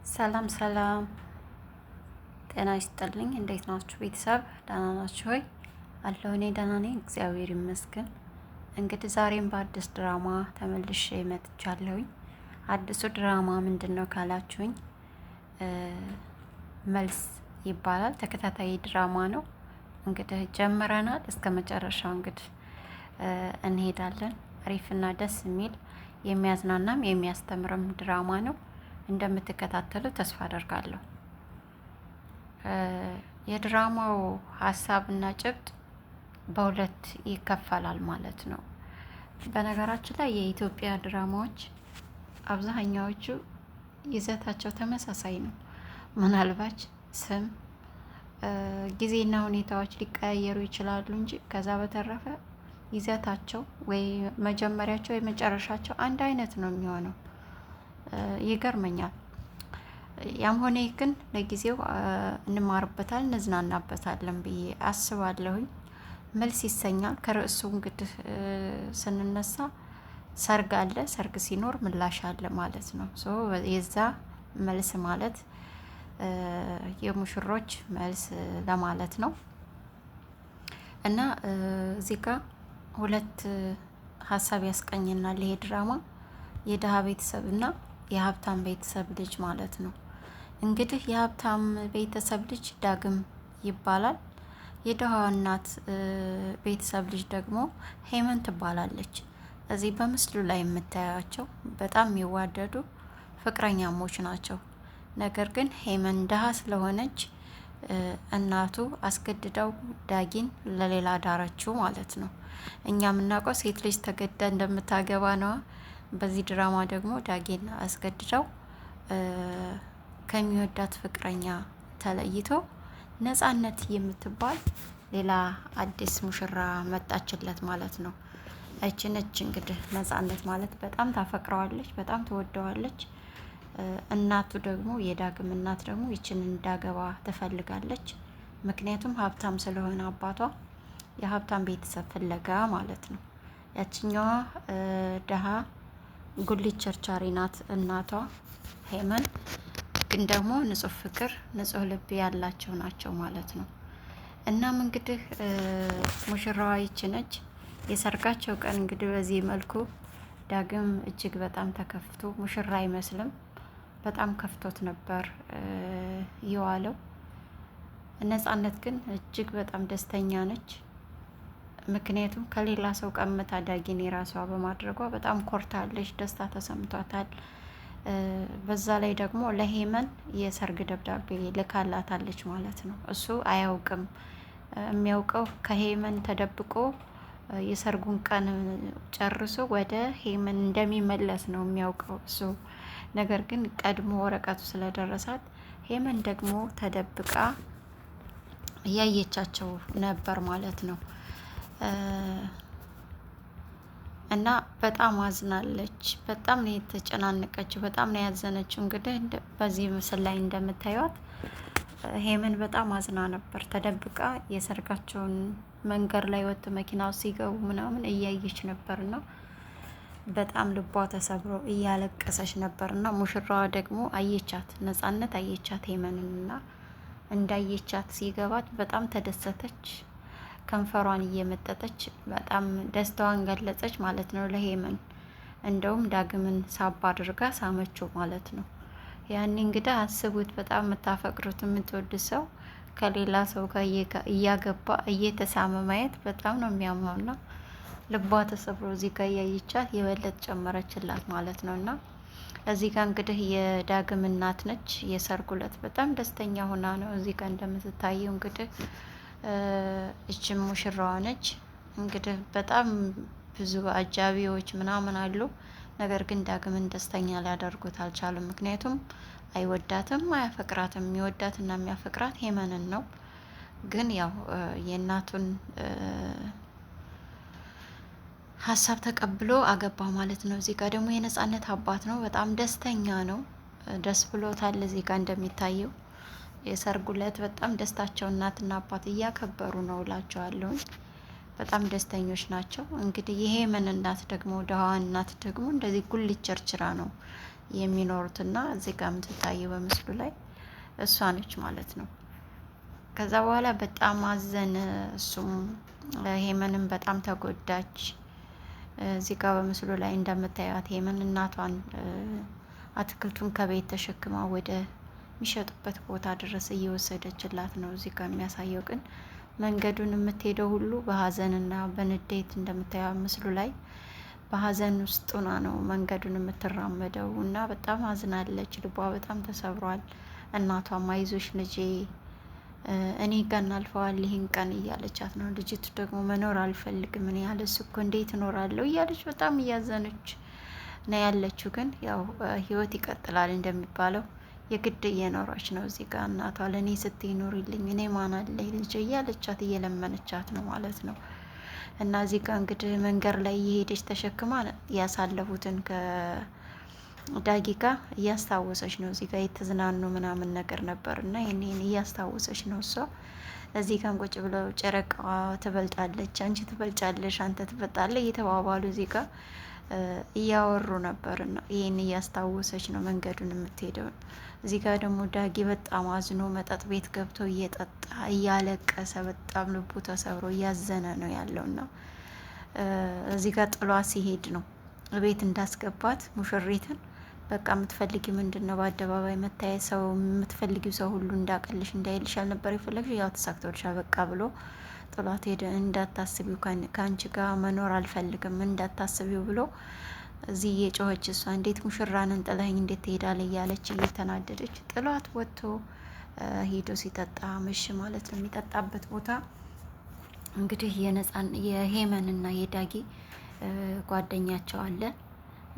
ሰላም ሰላም፣ ጤና ይስጥልኝ። እንዴት ናችሁ ቤተሰብ? ደህና ናችሁ ሆይ? አለሁ እኔ ደህና ነኝ፣ እግዚአብሔር ይመስገን። እንግዲህ ዛሬም በአዲስ ድራማ ተመልሼ መጥቻለሁኝ። አዲሱ ድራማ ምንድን ነው ካላችሁኝ፣ መልስ ይባላል። ተከታታይ ድራማ ነው። እንግዲህ ጀምረናል፣ እስከ መጨረሻው እንግዲህ እንሄዳለን። አሪፍና ደስ የሚል የሚያዝናናም የሚያስተምርም ድራማ ነው። እንደምትከታተሉ ተስፋ አደርጋለሁ። የድራማው ሀሳብና ጭብጥ በሁለት ይከፈላል ማለት ነው። በነገራችን ላይ የኢትዮጵያ ድራማዎች አብዛኛዎቹ ይዘታቸው ተመሳሳይ ነው። ምናልባት ስም፣ ጊዜና ሁኔታዎች ሊቀያየሩ ይችላሉ እንጂ ከዛ በተረፈ ይዘታቸው ወይ መጀመሪያቸው ወይ መጨረሻቸው አንድ አይነት ነው የሚሆነው። ይገርመኛል። ያም ሆነ ግን ለጊዜው እንማርበታል እንዝናናበታለን ብዬ አስባለሁኝ። መልስ ይሰኛል። ከርዕሱ እንግዲህ ስንነሳ ሰርግ አለ። ሰርግ ሲኖር ምላሽ አለ ማለት ነው። የዛ መልስ ማለት የሙሽሮች መልስ ለማለት ነው። እና እዚህ ጋር ሁለት ሀሳብ ያስቀኝናል ይሄ ድራማ። የድሀ ቤተሰብ እና የሀብታም ቤተሰብ ልጅ ማለት ነው። እንግዲህ የሀብታም ቤተሰብ ልጅ ዳግም ይባላል። የድሀዋ እናት ቤተሰብ ልጅ ደግሞ ሄመን ትባላለች። እዚህ በምስሉ ላይ የምታያቸው በጣም የሚዋደዱ ፍቅረኛሞች ናቸው። ነገር ግን ሄመን ድሀ ስለሆነች እናቱ አስገድደው ዳጊን ለሌላ ዳረችው ማለት ነው። እኛ የምናውቀው ሴት ልጅ ተገዳ እንደምታገባ ነዋ። በዚህ ድራማ ደግሞ ዳጊን አስገድደው ከሚወዳት ፍቅረኛ ተለይቶ ነፃነት የምትባል ሌላ አዲስ ሙሽራ መጣችለት ማለት ነው። እች እንግዲህ ነፃነት ማለት በጣም ታፈቅረዋለች፣ በጣም ትወደዋለች። እናቱ ደግሞ የዳግም እናት ደግሞ ይችን እንዳገባ ትፈልጋለች። ምክንያቱም ሀብታም ስለሆነ አባቷ የሀብታም ቤተሰብ ፍለጋ ማለት ነው። ያችኛዋ ደሃ ጉሊት ቸርቻሪ ናት እናቷ ሄመን። ግን ደግሞ ንጹህ ፍቅር ንጹህ ልብ ያላቸው ናቸው ማለት ነው። እናም እንግዲህ ሙሽራዋ ይች ነች። የሰርጋቸው ቀን እንግዲህ በዚህ መልኩ ዳግም እጅግ በጣም ተከፍቶ ሙሽራ አይመስልም፣ በጣም ከፍቶት ነበር የዋለው። ነፃነት ግን እጅግ በጣም ደስተኛ ነች። ምክንያቱም ከሌላ ሰው ቀምታ ዳጊን የራሷ በማድረጓ በጣም ኮርታለች፣ ደስታ ተሰምቷታል። በዛ ላይ ደግሞ ለሄመን የሰርግ ደብዳቤ ልካላታለች ማለት ነው። እሱ አያውቅም። የሚያውቀው ከሄመን ተደብቆ የሰርጉን ቀን ጨርሶ ወደ ሄመን እንደሚመለስ ነው የሚያውቀው እሱ። ነገር ግን ቀድሞ ወረቀቱ ስለደረሳት ሄመን ደግሞ ተደብቃ እያየቻቸው ነበር ማለት ነው። እና በጣም አዝናለች። በጣም ነው የተጨናነቀችው፣ በጣም ነው ያዘነችው። እንግዲህ በዚህ ምስል ላይ እንደምታዩት ሄመን በጣም አዝና ነበር። ተደብቃ የሰርጋቸውን መንገድ ላይ ወጥቶ መኪና ውስጥ ሲገቡ ምናምን እያየች ነበር እና በጣም ልቧ ተሰብሮ እያለቀሰች ነበር። እና ሙሽራዋ ደግሞ አየቻት፣ ነፃነት አየቻት ሄመንን እና እንዳየቻት ሲገባት በጣም ተደሰተች። ከንፈሯን እየመጠጠች በጣም ደስታዋን ገለጸች ማለት ነው ለሄመን። እንደውም ዳግምን ሳባ አድርጋ ሳመችው ማለት ነው። ያኔ እንግዲህ አስቡት፣ በጣም የምታፈቅሩት የምትወዱት ሰው ከሌላ ሰው ጋር እያገባ እየተሳመ ማየት በጣም ነው የሚያመውና ልቧ ተሰብሮ እዚህ ጋር እያየቻት የበለጥ ጨመረችላት ማለት ነው። እና እዚህ ጋር እንግዲህ የዳግም እናት ነች። የሰርጉ ዕለት በጣም ደስተኛ ሆና ነው እዚህ ጋር እንደምትታየው እንግዲህ እችም ሙሽራዋ ነች። እንግዲህ በጣም ብዙ አጃቢዎች ምናምን አሉ። ነገር ግን ዳግምን ደስተኛ ሊያደርጉት አልቻሉም። ምክንያቱም አይወዳትም፣ አያፈቅራትም። የሚወዳትና የሚያፈቅራት ሄመንን ነው። ግን ያው የእናቱን ሀሳብ ተቀብሎ አገባ ማለት ነው። እዚህ ጋር ደግሞ የነፃነት አባት ነው። በጣም ደስተኛ ነው፣ ደስ ብሎታል። እዚህ ጋር እንደሚታየው የሰርጉ ዕለት በጣም ደስታቸው እናትና አባት እያከበሩ ነው እላቸዋለሁኝ። በጣም ደስተኞች ናቸው። እንግዲህ የሄመን እናት ደግሞ ደሃዋ እናት ደግሞ እንደዚህ ጉልት ቸርችራ ነው የሚኖሩትና እዚህ ጋር የምትታየው በምስሉ ላይ እሷ ነች ማለት ነው። ከዛ በኋላ በጣም አዘነ እሱም፣ ሄመንም በጣም ተጎዳች። እዚህ ጋር በምስሉ ላይ እንደምታዩት ሄመን እናቷን አትክልቱን ከቤት ተሸክማ ወደ የሚሸጡበት ቦታ ድረስ እየወሰደችላት ነው። እዚህ ጋር የሚያሳየው ግን መንገዱን የምትሄደው ሁሉ በሀዘንና በንዴት እንደምታየው ምስሉ ላይ በሀዘን ውስጥ ሆና ነው መንገዱን የምትራመደው እና በጣም አዝናለች። ልቧ በጣም ተሰብሯል። እናቷም አይዞሽ ልጄ እኔ ጋር እናልፈዋል ይህን ቀን እያለቻት ነው። ልጅቱ ደግሞ መኖር አልፈልግም እኔ ያለሱ እኮ እንዴት እኖራለሁ እያለች በጣም እያዘነች ነው ያለችው። ግን ያው ህይወት ይቀጥላል እንደሚባለው የግድ እየኖረች ነው። እዚህ ጋር እናቷ ለእኔ ስትይ ኑሪልኝ እኔ ማን አለኝ ልጄ እያለቻት እየለመነቻት ነው ማለት ነው። እና እዚህ ጋር እንግዲህ መንገድ ላይ እየሄደች ተሸክማ ያሳለፉትን ከዳጊ ጋር እያስታወሰች ነው። እዚህ ጋር የተዝናኑ ምናምን ነገር ነበር እና ይህን እያስታወሰች ነው እሷ። እዚህ ጋር ቁጭ ብለው ጨረቃ ትበልጣለች፣ አንቺ ትበልጫለሽ፣ አንተ ትበልጣለህ እየተባባሉ እዚህ ጋር እያወሩ ነበር እና ይህን እያስታወሰች ነው መንገዱን የምትሄደውን። እዚህ ጋር ደግሞ ዳጊ በጣም አዝኖ መጠጥ ቤት ገብቶ እየጠጣ እያለቀሰ በጣም ልቡ ተሰብሮ እያዘነ ነው ያለው እና እዚህ ጋር ጥሏት ሲሄድ ነው ቤት እንዳስገባት ሙሽሪትን በቃ የምትፈልጊ ምንድን ነው በአደባባይ መታየት፣ ሰው የምትፈልጊው ሰው ሁሉ እንዳቀልሽ እንዳይልሽ አልነበር የፈለግሽ፣ ያው ተሳክቶልሻል በቃ ብሎ ጥሏት ሄደ። እንዳታስቢው ከአንቺ ጋር መኖር አልፈልግም እንዳታስቢው ብሎ እዚህ እየጮኸች እሷ እንዴት ሙሽራንን ጥለኸኝ እንዴት ትሄዳለህ እያለች እየተናደደች ጥሏት ወጥቶ ሄዶ ሲጠጣ መሽ ማለት ነው። የሚጠጣበት ቦታ እንግዲህ የሄመንና የዳጊ ጓደኛቸው አለ፣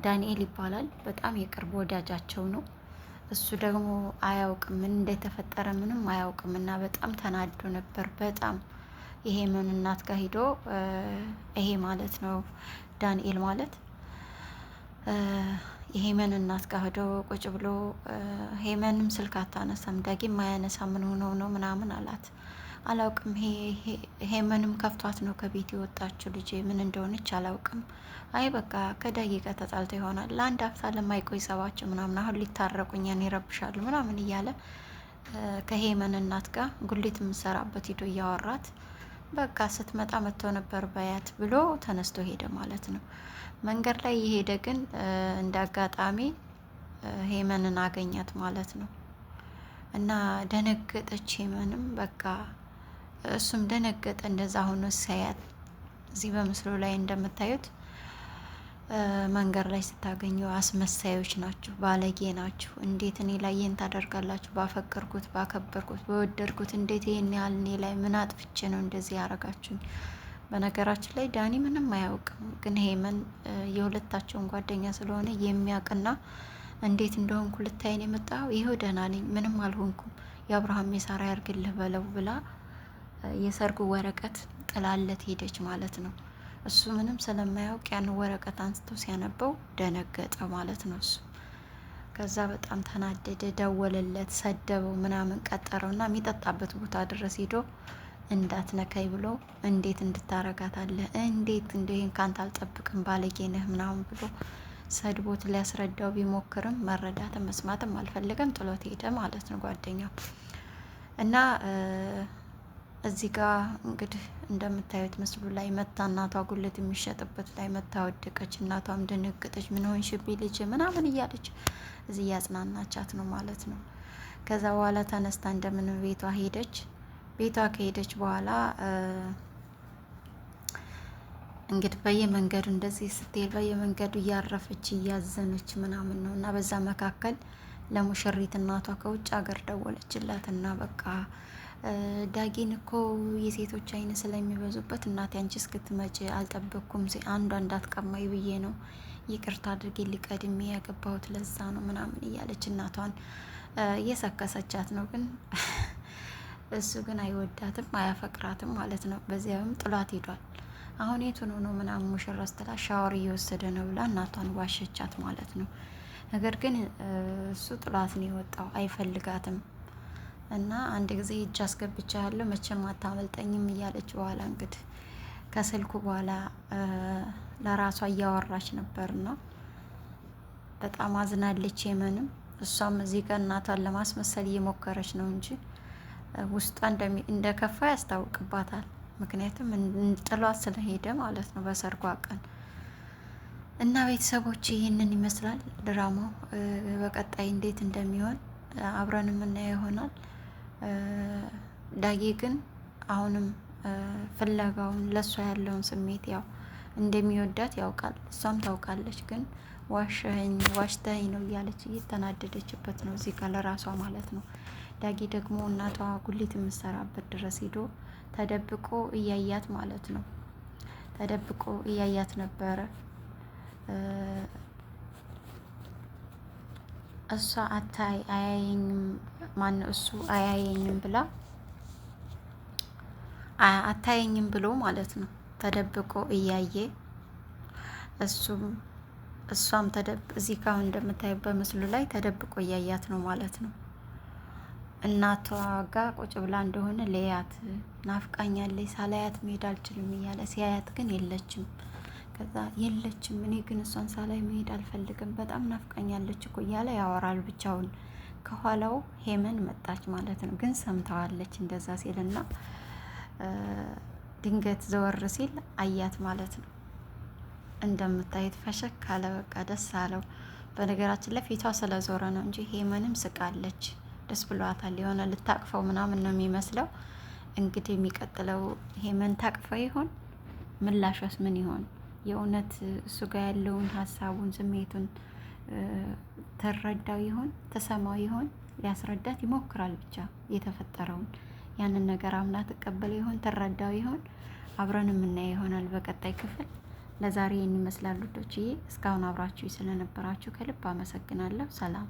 ዳንኤል ይባላል። በጣም የቅርብ ወዳጃቸው ነው። እሱ ደግሞ አያውቅም ምን እንደተፈጠረ ምንም አያውቅም እና በጣም ተናዶ ነበር። በጣም የሄመን እናት ጋር ሂዶ ይሄ ማለት ነው ዳንኤል ማለት የሄመን እናት ጋር ሄዶ ቁጭ ብሎ ሄመንም ስልክ አታነሳም፣ ዳጊም ማያነሳ ምን ሆነው ነው ምናምን አላት። አላውቅም ሄመንም ከፍቷት ነው ከቤት የወጣችው ልጄ ምን እንደሆነች አላውቅም። አይ በቃ ከዳጊ ጋር ተጣልቶ ይሆናል ለአንድ አፍታ ለማይቆይ ሰባቸው ምናምን አሁን ሊታረቁኛን ይረብሻሉ ምናምን እያለ ከሄመን እናት ጋር ጉሊት የምሰራበት ሂዶ እያወራት በቃ ስትመጣ መጥቶ ነበር በያት ብሎ ተነስቶ ሄደ ማለት ነው። መንገድ ላይ የሄደ ግን እንደ አጋጣሚ ሄመንን አገኛት ማለት ነው እና ደነገጠች። ሄመንም በቃ እሱም ደነገጠ። እንደዛ ሆኖ ሳያት እዚህ በምስሉ ላይ እንደምታዩት መንገድ ላይ ስታገኙ አስመሳዮች ናችሁ፣ ባለጌ ናችሁ፣ እንዴት እኔ ላይ ይህን ታደርጋላችሁ? ባፈቀርኩት፣ ባከበርኩት፣ በወደድኩት እንዴት ይህን ያህል እኔ ላይ ምን አጥፍቼ ነው እንደዚህ ያረጋችሁኝ? በነገራችን ላይ ዳኒ ምንም አያውቅም፣ ግን ሄመን የሁለታቸውን ጓደኛ ስለሆነ የሚያውቅና እንዴት እንደሆንኩ ልታይን የመጣው ይኸው ደህና ነኝ፣ ምንም አልሆንኩም፣ የአብርሃም የሳራ ያርግልህ በለው ብላ የሰርጉ ወረቀት ጥላለት ሄደች ማለት ነው። እሱ ምንም ስለማያውቅ ያን ወረቀት አንስቶ ሲያነበው ደነገጠ ማለት ነው እሱ። ከዛ በጣም ተናደደ፣ ደወለለት፣ ሰደበው፣ ምናምን ቀጠረውና የሚጠጣበት ቦታ ድረስ ሄዶ እንዳትነካይ ብሎ እንዴት እንድታረጋታለህ እንዴት እንደይን ካንተ አልጠብቅም ባለጌ ነህ ምናምን ብሎ ሰድቦት ሊያስረዳው ቢሞክርም መረዳትም መስማትም አልፈለገም፣ ጥሎት ሄደ ማለት ነው ጓደኛው። እና እዚህ ጋር እንግዲህ እንደምታዩት ምስሉ ላይ መታ እናቷ ጉልት የሚሸጥበት ላይ መታ ወደቀች። እናቷም ደነገጠች። ምን ሆንሽብኝ ልጅ ምናምን እያለች እዚህ እያጽናናቻት ነው ማለት ነው። ከዛ በኋላ ተነስታ እንደምን ቤቷ ሄደች። ቤቷ ከሄደች በኋላ እንግዲህ በየመንገዱ እንደዚህ ስትሄድ በየመንገዱ እያረፈች እያዘነች ምናምን ነው እና በዛ መካከል ለሙሽሪት እናቷ ከውጭ ሀገር ደወለችላት እና በቃ ዳጊን እኮ የሴቶች አይን ስለሚበዙበት እናቴ አንቺ እስክትመጪ አልጠበቅኩም፣ አንዷ እንዳትቀማኝ ብዬ ነው ይቅርታ አድርጌ ሊቀድሜ ያገባሁት ለዛ ነው ምናምን እያለች እናቷን እየሰከሰቻት ነው። ግን እሱ ግን አይወዳትም አያፈቅራትም ማለት ነው። በዚያም ጥሏት ሄዷል። አሁን የቱን ሆኖ ምናምን ሙሽራ ስትላ ሻወር እየወሰደ ነው ብላ እናቷን ዋሸቻት ማለት ነው። ነገር ግን እሱ ጥሏት ነው የወጣው፣ አይፈልጋትም እና አንድ ጊዜ እጅ አስገብቻለሁ መቼም አታመልጠኝም እያለች በኋላ እንግዲህ ከስልኩ በኋላ ለራሷ እያወራች ነበርና በጣም አዝናለች ሄመንም። እሷም እዚህ ጋር እናቷን ለማስመሰል እየሞከረች ነው እንጂ ውስጧ እንደከፋ ያስታውቅባታል። ምክንያቱም ጥሏት ስለሄደ ማለት ነው በሰርጓ ቀን። እና ቤተሰቦች ይህንን ይመስላል ድራማው። በቀጣይ እንዴት እንደሚሆን አብረን የምናየው ይሆናል። ዳጊ ግን አሁንም ፍለጋውን ለእሷ ያለውን ስሜት ያው እንደሚወዳት ያውቃል፣ እሷም ታውቃለች። ግን ዋሽተኸኝ ነው እያለች እየተናደደችበት ነው እዚህ ጋር ለራሷ ማለት ነው። ዳጊ ደግሞ እናቷ ጉሊት የምትሰራበት ድረስ ሄዶ ተደብቆ እያያት ማለት ነው። ተደብቆ እያያት ነበረ። እሷ አያየኝም ማነው እሱ አያየኝም ብላ አታየኝም ብሎ ማለት ነው ተደብቆ እያየ እሷም እዚህ ጋር እንደምታዩ በምስሉ ላይ ተደብቆ እያያት ነው ማለት ነው። እናቷ ጋር ቁጭ ብላ እንደሆነ ለያት ናፍቃኛለች፣ ሳላያት መሄድ አልችልም እያለ ሲያያት ግን የለችም። ከዛ የለችም፣ እኔ ግን እሷን ሳላይ መሄድ አልፈልግም፣ በጣም ናፍቃኛለች እኮ እያለ ያወራል ብቻውን። ከኋላው ሄመን መጣች ማለት ነው። ግን ሰምተዋለች እንደዛ ሲልና ድንገት ዘወር ሲል አያት ማለት ነው። እንደምታየት ፈሸክ አለ፣ በቃ ደስ አለው። በነገራችን ላይ ፊቷ ስለዞረ ነው እንጂ ሄመንም ስቃለች፣ ደስ ብሏታል። የሆነ ልታቅፈው ምናምን ነው የሚመስለው። እንግዲህ የሚቀጥለው ሄመን ታቅፈው ይሆን? ምላሿስ ምን ይሆን? የእውነት እሱ ጋር ያለውን ሀሳቡን ስሜቱን ተረዳው ይሆን? ተሰማው ይሆን? ሊያስረዳት ይሞክራል። ብቻ የተፈጠረውን ያንን ነገር አምና ተቀበለ ይሆን? ተረዳው ይሆን? አብረን የምናየው ይሆናል በቀጣይ ክፍል። ለዛሬ ይህን ይመስላሉ ውዶችዬ። እስካሁን አብራችሁ ስለነበራችሁ ከልብ አመሰግናለሁ። ሰላም